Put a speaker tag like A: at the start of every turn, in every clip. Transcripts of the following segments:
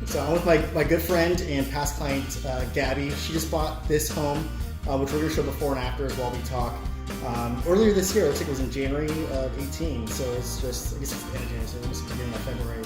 A: So I'm with my good friend and past client, Gabby. She just bought this home, which we're going to show before and after as well we talk. Earlier this year, I think it was in January of 18, so it's just, I guess it's the end of January, so it was beginning of February.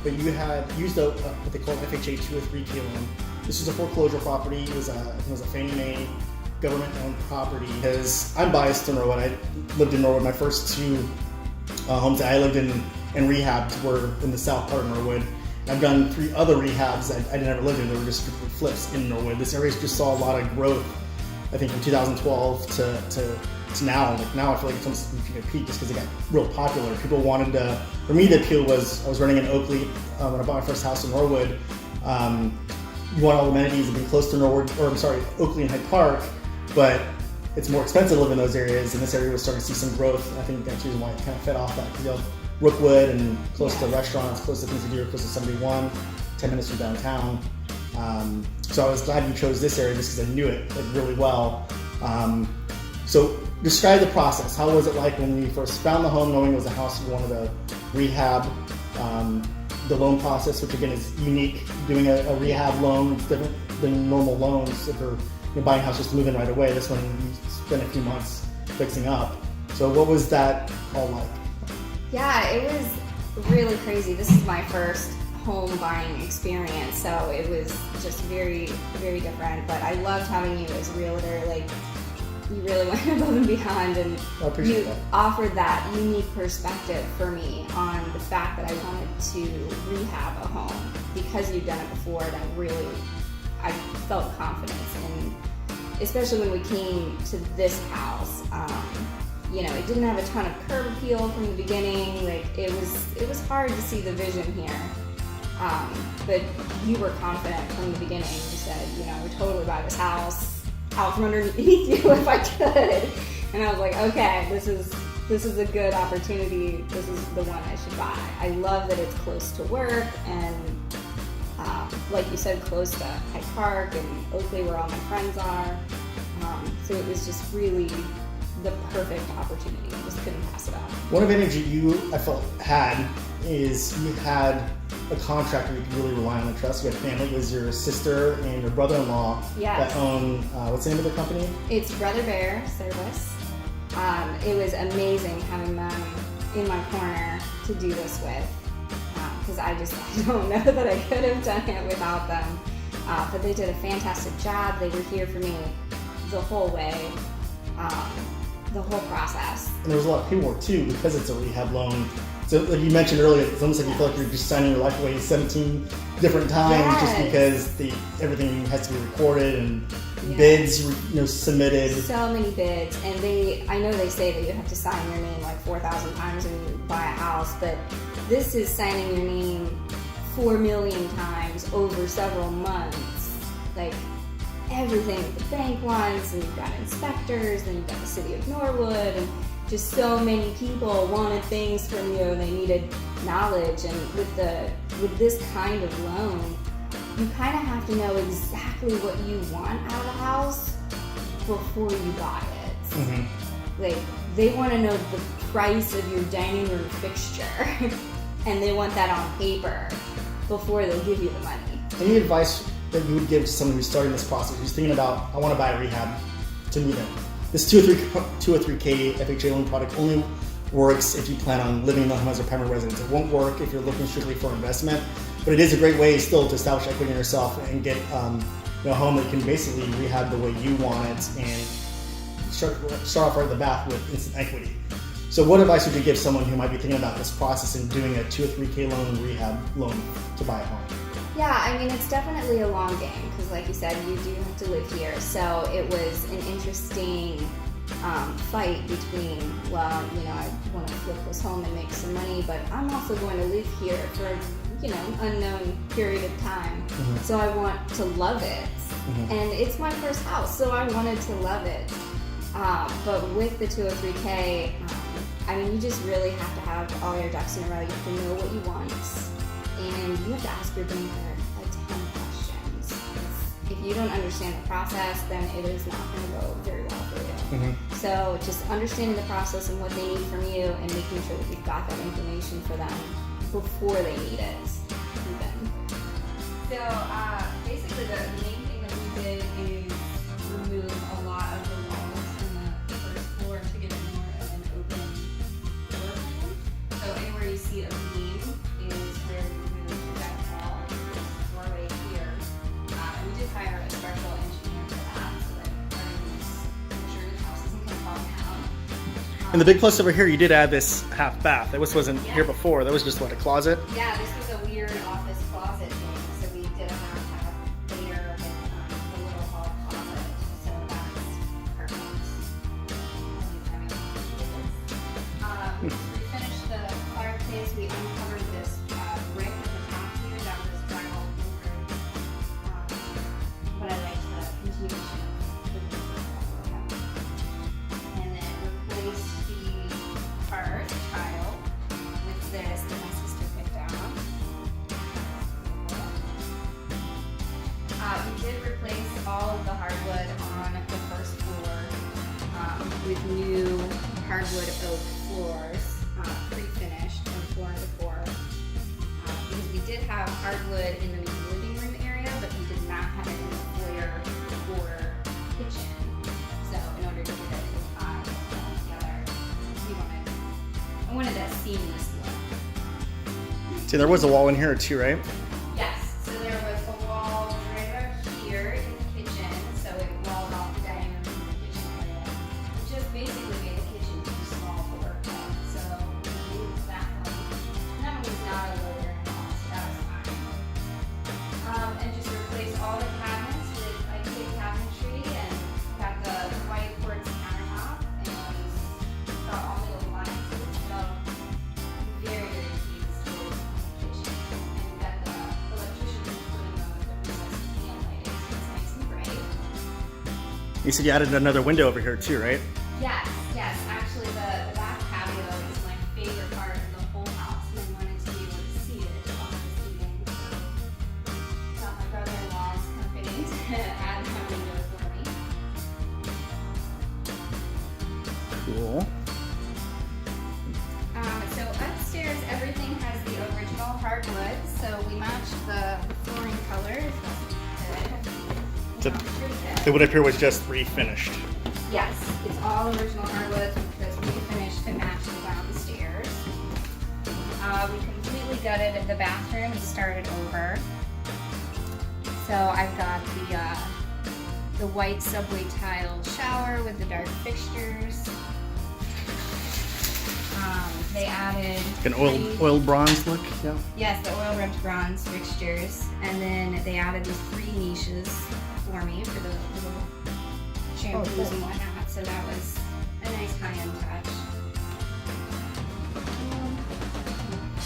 A: But you had used what they call FHA 203K loan. This was a foreclosure property. It was a Fannie Mae government-owned property. Because I'm biased to Norwood. I lived in Norwood. My first two homes that I lived in and rehabbed were in the south part of Norwood. I've done 3 other rehabs that I never lived in. They were just strictly flips in Norwood. This area just saw a lot of growth, I think, from 2012 to now. Like now I feel like it's almost reaching a peak just because it got real popular. People wanted to, for me the appeal was, I was renting in Oakley when I bought my first house in Norwood. You want all the amenities to be close to Norwood, or I'm sorry, Oakley and Hyde Park, but it's more expensive to live in those areas, and this area was starting to see some growth. I think that's the reason why it kind of fed off that, because you have Brookwood and close to restaurants, close to things to do, close to 71, 10 minutes from downtown. So I was glad you chose this area just because I knew it really well. So describe the process. How was it like when you first found the home, knowing it was a house you wanted to rehab? The loan process, which again is unique. Doing a rehab loan is different than normal loans. If you're buying a house just to move in right away, this one you spend a few months fixing up. So what was that all like?
B: Yeah, it was really crazy. This is my first home buying experience, so it was just very, very different. But I loved having you as a realtor. Like, you really went above and beyond, and you offered that unique perspective for me on the fact that I wanted to rehab a home because you'd done it before, and I felt confidence. And especially when we came to this house, it didn't have a ton of curb appeal from the beginning. Like it was hard to see the vision here. But you were confident from the beginning. You said, we'd totally buy this house out from underneath you if I could. And I was like, okay, this is a good opportunity. This is the one I should buy. I love that it's close to work and like you said, close to Hyde Park and Oakley where all my friends are. So it was just really the perfect opportunity. I just couldn't pass it up.
A: One advantage that I felt had is you had a contractor you could really rely on and trust. You had family. It was your sister and your brother-in-law that own, what's the name of the company?
B: It's Brother Bear Service. It was amazing having them in my corner to do this with, because I don't know that I could have done it without them. But they did a fantastic job. They were here for me the whole way, the whole process.
A: And there was a lot of paperwork too, because it's a rehab loan. So like you mentioned earlier, it's almost like you feel like you're just signing your life away 17 different times just because everything has to be recorded and bids submitted.
B: So many bids, and I know they say that you have to sign your name like 4,000 times when you buy a house, but this is signing your name 4 million times over several months. Like everything that the bank wants, and you've got inspectors, and you've got the city of Norwood, and just so many people wanted things from you, and they needed knowledge. And with this kind of loan, you kind of have to know exactly what you want out of a house before you buy it. Mm-hmm. Like, they want to know the price of your dining room fixture, and they want that on paper before they'll give you the money.
A: Any advice that you would give to someone who's starting this process, who's thinking about, I want to buy a rehab to move in? This 203K FHA loan product only works if you plan on living in the home as a primary residence. It won't work if you're looking strictly for investment, but it is a great way still to establish equity in yourself and get a home that you can basically rehab the way you want it and start off right at the bat with instant equity. So what advice would you give someone who might be thinking about this process and doing a 203K loan, rehab loan to buy a home?
B: Yeah, I mean, it's definitely a long game because, like you said, you do have to live here. So it was an interesting fight between, I want to flip this home and make some money, but I'm also going to live here for, an unknown period of time. Mm-hmm. So I want to love it. Mm-hmm. And it's my first house, so I wanted to love it. But with the 203K, you just really have to have all your ducks in a row. You have to know what you want. And you have to ask your banker a ton of questions. If you don't understand the process, then it is not going to go very well for you. Mm-hmm. So just understanding the process and what they need from you and making sure that you've got that information for them before they need it. So basically the main thing that we did is remove a lot of the walls from the first floor to give it more of an open floor plan. So anywhere you see a beam is where we removed that wall, this doorway here. And we did hire a structural engineer for that, so that everything's make sure the house isn't going to fall down.
A: And the big plus over here, you did add this half bath. That wasn't here before. That was just what, a closet?
B: Yeah, this was a weird office closet thing, so we did a half layer with a little hall closet. So that's perfect. We finished the fireplace. We uncovered this brick at the top here that was drywall over. But I liked the continuation of the brick. And then replaced the hearth tile with this that my sister picked out. We did replace all of the hardwood on the first floor with new hardwood oak floors, pre-finished from floor to floor. Because we did have hardwood in the main living room area, but we did not have it in the foyer or kitchen. So in order to get it together, I wanted that seamless look.
A: See, there was a wall in here too, right?
B: Yes, so there was a wall right about here in the kitchen, so it walled off the dining room from the kitchen area, which just basically made the kitchen too small for work with. So we moved that one. And that one was not a loader at all, so that was fine. And just replaced all the cabinets with IKEA cabinetry and got the white quartz countertop and got all the appliances. So very, very pleased with the kitchen. And got the electrician putting the recessed fan lighting, so it's nice and bright.
A: You said you added another window over here too, right?
B: Yes, yes. Actually, the back patio is my favorite part of the whole house, and I wanted to be able to see it while I was eating. So my brother-in-law's company to add my window for me.
A: Cool.
B: So upstairs, everything has the original hardwood, so we matched the flooring colors.
A: So
B: Pretty good.
A: it would appear was just refinished.
B: Yes, it's all original hardwood that's refinished to match the downstairs. We completely gutted the bathroom and started over. So I've got the white subway tile shower with the dark fixtures. They added
A: An oil bronze look. Yeah.
B: Yes, the oil rubbed bronze fixtures, and then they added these 3 niches for me for the little shampoos
A: cool.
B: and whatnot. So that was a nice high-end touch.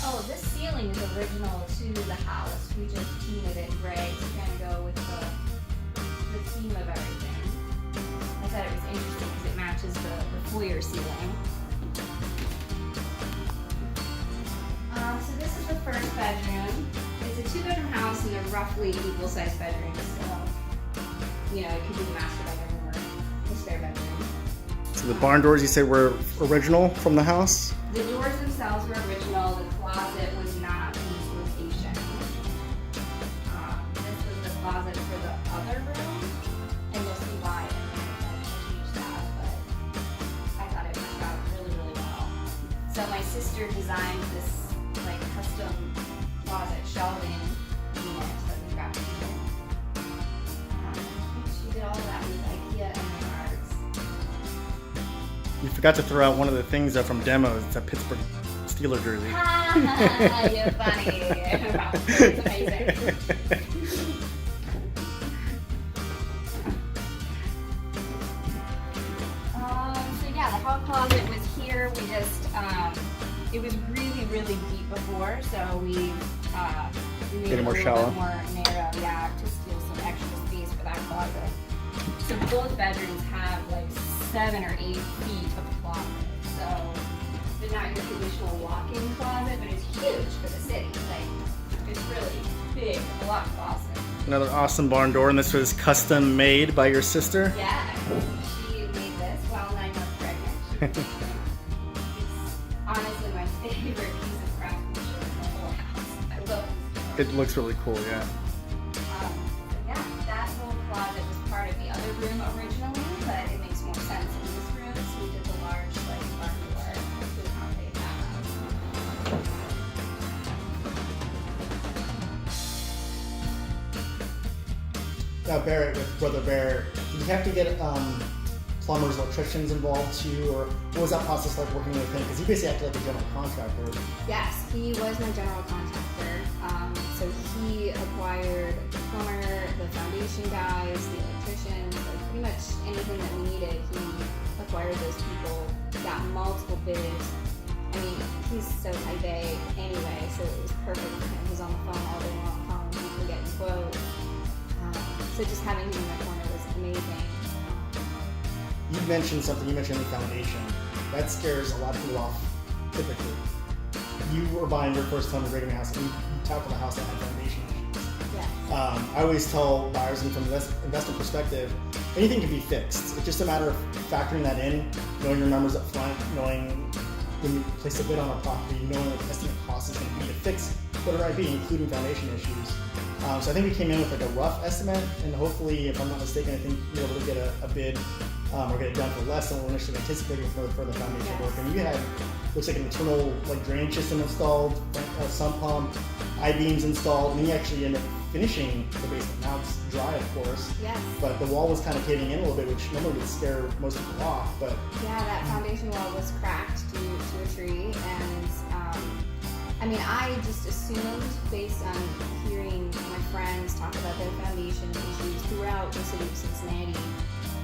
B: Oh, this ceiling is original to the house. We just painted it gray to kind of go with the theme of everything. I thought it was interesting because it matches the foyer ceiling. So this is the first bedroom. It's a 2-bedroom house and they're roughly equal-sized bedrooms. So, you know, it could be the master bedroom or the spare bedroom.
A: So the barn doors you said were original from the house?
B: The doors themselves were original. The closet was not in this location. This was the closet for the other room, and you'll see why in a minute that I changed that, but I thought it worked out really, really well. So my sister designed this like custom closet shelving unit that we got here. She did all that with IKEA and Menards.
A: You forgot to throw out one of the things from demos. It's a Pittsburgh Steelers jersey.
B: You're funny. Wow, it's amazing. So yeah, the hall closet was here. We just, it was really, really deep before, so we made
A: Get
B: it
A: it more
B: a little
A: shallow.
B: bit more narrow, yeah, to steal some extra space for that closet. So both bedrooms have like 7 or 8 feet of closet. So they're not your traditional walk-in closet, but it's huge for the city. Like it's really big, a lot of closet.
A: Another awesome barn door, and this was custom made by your sister.
B: Yeah, she made this while 9 months pregnant. It's honestly my favorite piece of craftsmanship in the whole house. I love this.
A: It looks really cool, yeah.
B: closet was part of the other room originally, but it makes more sense in this room, so we did the large like barn door to accommodate that.
A: Now Barrett, with Brother Barrett, did you have to get plumbers, electricians involved too, or what was that process like working with him? Because he basically acted like a general contractor.
B: Yes, he was my general contractor. So he acquired the plumber, the foundation guys, the electricians, like pretty much anything that we needed. He acquired those people, got multiple bids. I mean, he's so type A anyway, so it was perfect for him. He was on the phone all day long calling people, getting quotes. So just having him in my corner was amazing.
A: You mentioned something, you mentioned the foundation. That scares a lot of people off typically. You were buying your first home in a house, and you talked about a house that had foundation issues.
B: Yeah.
A: I always tell buyers, and from an investment perspective, anything can be fixed. It's just a matter of factoring that in, knowing your numbers up front, knowing when you place a bid on a property, knowing what the estimate cost is going to be to fix whatever it might be, including foundation issues. So I think we came in with like a rough estimate, and hopefully, if I'm not mistaken, I think we were able to get a bid or get it done for less than we were initially anticipating for the foundation work. And you had, looks like an internal like drainage system installed, a sump pump, I-beams installed, and then you actually end up finishing the basement. Now it's dry, of course.
B: Yes.
A: But the wall was kind of caving in a little bit, which normally would scare most people off. But
B: yeah, that foundation wall was cracked due to a tree, and I mean, I just assumed based on hearing my friends talk about their foundation issues throughout the city of Cincinnati.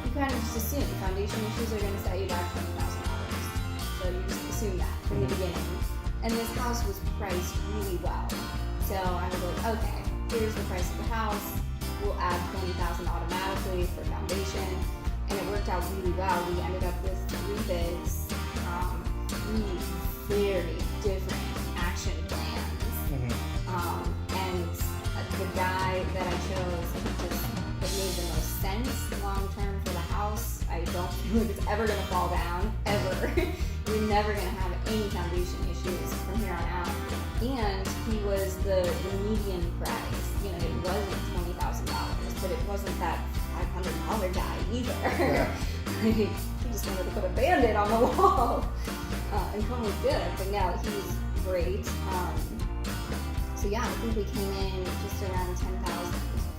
B: You kind of just assume foundation issues are going to set you back $20,000. So you just assume that from the beginning. And this house was priced really well. So I was like, okay, here's the price of the house. We'll add $20,000 automatically for foundation. And it worked out really well. We ended up with 3 bids, 3 very different action plans. And the guy that I chose, it made the most sense long term for the house. I don't feel like it's ever going to fall down, ever. You're never going to have any foundation issues from here on out. And he was the median price. You know, it wasn't $20,000, but it wasn't that $500 guy either.
A: Yeah.
B: He just wanted to put a Band-Aid on the wall and call it good. But no, he's great. So yeah, I think we came in just around $10,000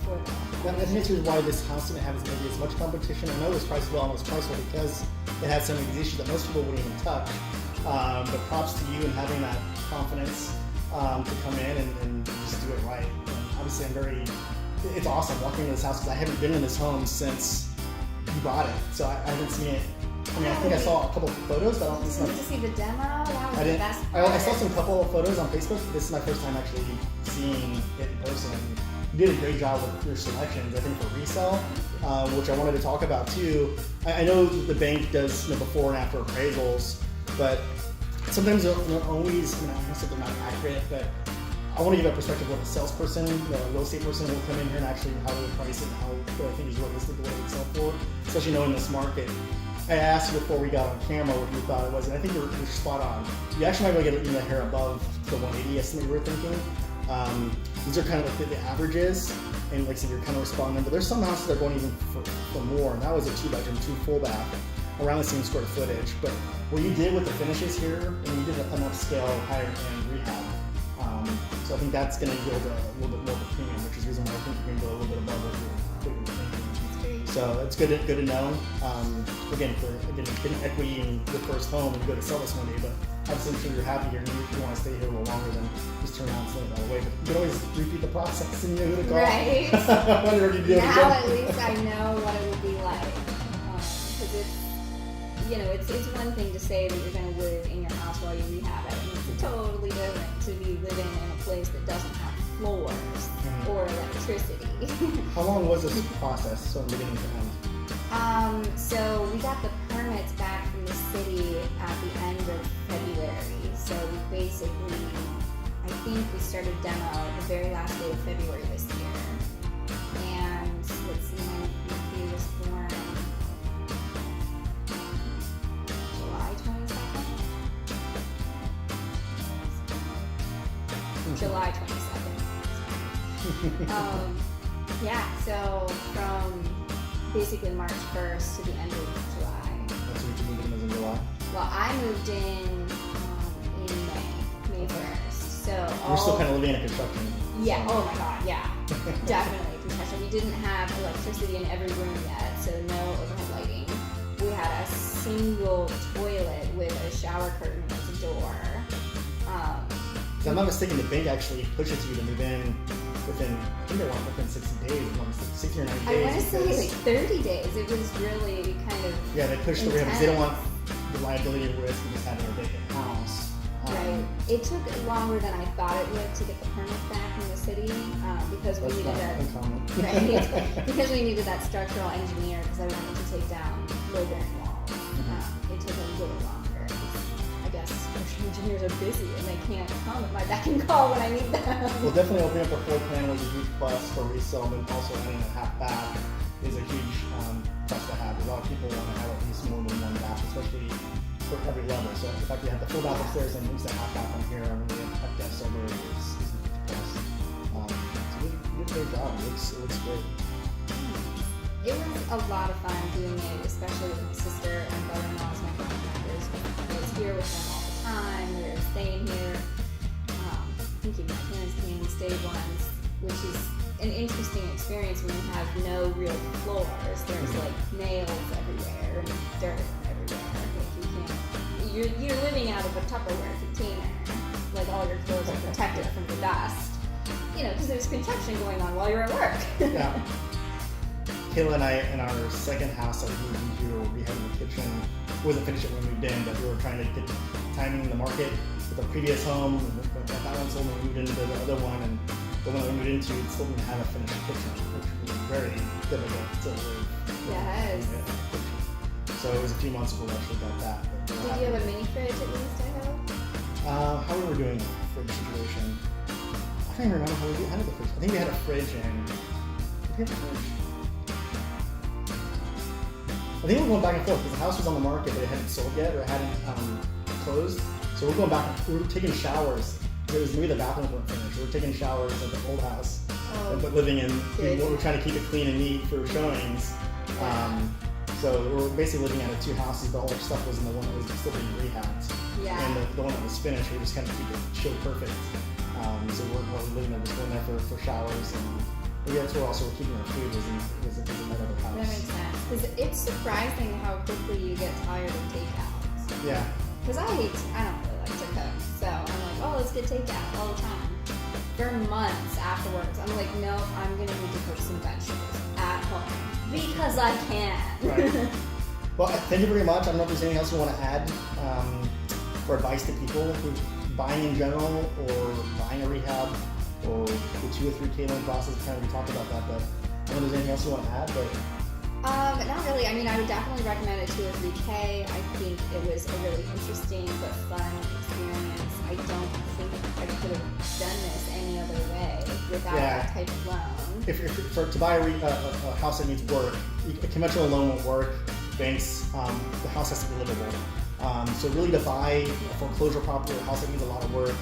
B: for the.
A: that answers why this house didn't have maybe as much competition. I know it was priced well, and it was priced well because it had some of these issues that most people wouldn't even touch. But props to you and having that confidence to come in and just do it right. And obviously, it's awesome walking into this house because I haven't been in this home since you bought it, so I haven't seen it. I mean, I think I saw a couple of photos, but I don't.
B: Did you see the demo? That was
A: I
B: the
A: didn't.
B: best
A: I saw
B: part.
A: some couple of photos on Facebook. This is my first time actually seeing it in person. You did a great job with your selections, I think, for resale, which I wanted to talk about too. I know the bank does before and after appraisals, but sometimes they're not always. I don't want to say they're not accurate, but I want to give a perspective of what a salesperson, a real estate person will come in here and actually how they price it and how what I think is realistic what it would sell for, especially knowing this market. I asked you before we got on camera what you thought it was, and I think you're spot on. You actually might be able to get a hair above the 180 estimate you were thinking. These are kind of like the averages, and like I said, you're kind of responding. But there's some houses that are going even for more, and that was a 2-bedroom, 2 full bath, around the same square footage. But what you did with the finishes here, and you did an upscale, higher end rehab. So I think that's going to yield a little bit more of a premium, which is the reason why I think you're going to go a little bit above what you were thinking. So it's good to know. Again, getting equity in your first home and you go to sell this one day, but obviously I'm sure you're happy here and you want to stay here a little longer than just turn around and send it that way. But you can always repeat the process and you know who to call.
B: Right.
A: Whatever you do.
B: Now at least I know what it would be like. Because it's one thing to say that you're going to live in your house while you rehab it. And it's totally different to be living in a place that doesn't have floors or electricity.
A: How long was this process, so beginning to end?
B: So we got the permits back from the city at the end of February. So we basically, I think we started demo the very last day of February this year. And let's see, my nephew was born July 22nd. July 22nd. Yeah, so from basically March 1st to the end of July.
A: That's when you moved in in July?
B: Well, I moved in May 1st. So
A: We're still kind of living in a construction.
B: Yeah, oh my god, yeah. Definitely construction. We didn't have electricity in every room yet, so no overhead lighting. We had a single toilet with a shower curtain as a door.
A: If I'm not mistaken, the bank actually pushes you to move in within, I think they want within 60 days, 60 or 90 days.
B: I want to say like 30 days. It was really kind of
A: yeah, they push the rehab because they don't want the liability and risk of just having a vacant house.
B: Right. It took longer than I thought it would to get the permit back from the city because we needed because we needed that structural engineer because I wanted to take down low-bearing walls. It took a little longer. I guess structural engineers are busy and they can't come at my beck and call when I need them.
A: Well, definitely opening up a floor plan was a huge plus for resale, but also adding a half bath is a huge plus to have. A lot of people want to have at least more than one bath, especially for every level. So the fact that you have the full bath upstairs and moves the half bath on here, and then have guests over is a huge plus. So you did a great job. It looks great.
B: It was a lot of fun doing it, especially with my sister and brother-in-law as my contractors. I was here with them all the time. We were staying here. I think even my parents came and stayed once, which is an interesting experience when you have no real floors. There's like nails everywhere and dirt everywhere. Like you're living out of a Tupperware container. Like all your clothes are protected from the dust. You know, because there's construction going on while you're at work.
A: Yeah. Kayla and I, in our second house that we moved into, we had the kitchen. It wasn't finished when we moved in, but we were trying to get the timing in the market with the previous home. That one sold, and we moved into the other one, and the one that we moved into, it still didn't have a finished kitchen, which was very difficult to live.
B: Yes.
A: So it was a few months before we actually got that.
B: Did you have a mini fridge at least, I hope?
A: How we were doing the fridge situation, I don't even remember how we had the fridge. I think we had a fridge in. Did we have a fridge? I think we were going back and forth because the house was on the market, but it hadn't sold yet or it hadn't closed. So we're going back. We were taking showers. It was maybe the bathrooms weren't finished. We were taking showers at the old house, but living in. We were trying to keep it clean and neat for showings. So we were basically living out of two houses, but all our stuff was in the one that was still being rehabbed. Yeah. And the one that was finished, we were just kind of keep it show perfect. So we're living there, just going there for showers and. Yeah, that's where also we're keeping our food was in that other house.
B: That makes sense. Because it's surprising how quickly you get tired of takeouts.
A: Yeah.
B: Because I don't really like to cook. So I'm like, oh, let's get takeout all the time. For months afterwards, I'm like, no, I'm going to need to cook some vegetables at home. Because I can. Right.
A: Well, thank you very much. I don't know if there's anything else you want to add for advice to people who buying in general or buying a rehab. Or the 2 or 3K loan process, kind of we talked about that, but I don't know if there's anything else you want to add, but...
B: not really. I mean, I would definitely recommend a 2 or 3K. I think it was a really interesting but fun experience. I don't think I could have done this any other way without that type of loan.
A: To buy a house that needs work, a conventional loan won't work. Banks, the house has to be livable. So really to buy a foreclosure property or a house that needs a lot of work,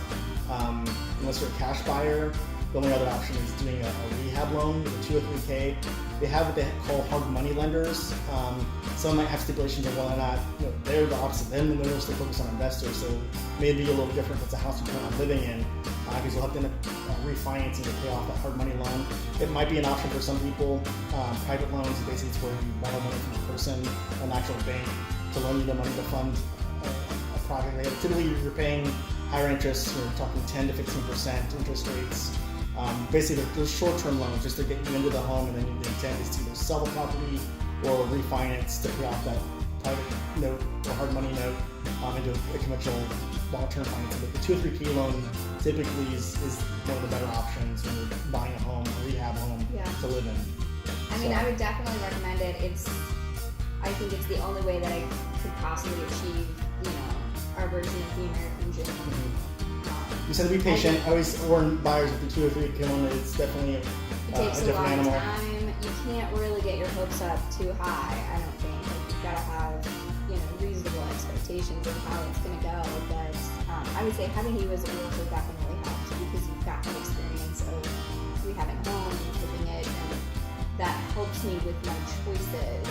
A: unless you're a cash buyer, the only other option is doing a rehab loan with a 2 or 3K. They have what they call hard money lenders. Some might have stipulations on whether or not they're the opposite. Then they're mostly focused on investors, so maybe a little different if it's a house you plan on living in, because you'll have to end up refinancing to pay off that hard money loan. It might be an option for some people. Private loans, basically, it's where you borrow money from a person, an actual bank, to loan you the money to fund a project. Typically, you're paying higher interest. We're talking 10 to 15% interest rates. Basically, those short-term loans just to get you into the home, and then the intent is to either sell the property or refinance to pay off that private note or hard money note into a conventional long-term financing. But the 2 or 3K loan typically is one of the better options when you're buying a home, a rehab home to live in.
B: I mean, I would definitely recommend it. I think it's the only way that I could possibly achieve, our version of the American dream.
A: You said to be patient. I always warn buyers with the 2 or 3K loan that it's definitely
B: it takes
A: a different animal.
B: Time. You can't really get your hopes up too high. I don't think. You've got to have reasonable expectations of how it's going to go. But I would say having you as a realtor definitely helps because you've got that experience of rehabbing homes, living it, and helps me with my choices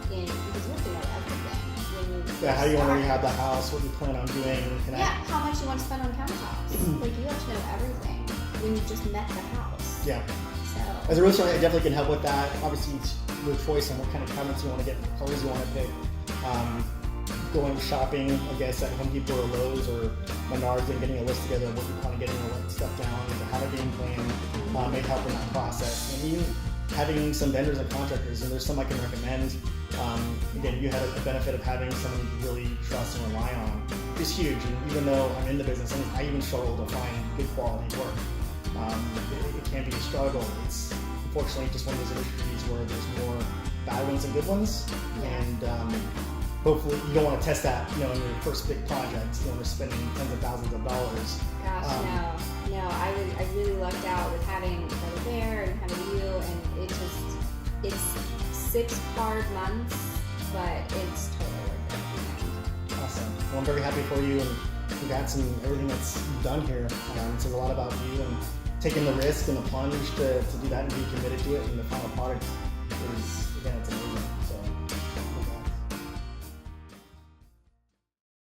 B: because you have to know everything when you
A: Yeah, how do you want to
B: start.
A: rehab the house? What do you plan on doing?
B: How much you want to spend on countertops? Like you have to know everything when you just met the house.
A: Yeah.
B: So
A: As a realtor, I definitely can help with that. Obviously, it's your choice on what kind of cabinets you want to get, what colors you want to pick. Going shopping, I guess, at Home Depot or Lowe's or Menards and getting a list together of what you plan on getting all that stuff down, to have a game plan, may help in that process. And even having some vendors and contractors, and there's some I can recommend. Again, you had a benefit of having someone you really trust and rely on. It's huge, and even though I'm in the business, I even struggle to find good quality work. It can be a struggle. It's unfortunately just one of those industries where there's more bad ones than good ones, and hopefully you don't want to test that, in your first big project, when we're spending tens of thousands of dollars.
B: Gosh, no. I really lucked out with having Brother Bear and having you, and it's 6 hard months, but it's totally worth it.
A: Awesome. Well, I'm very happy for you, and congrats on everything that's you've done here. It says a lot about you and taking the risk and the plunge to do that and be committed to it, and the final product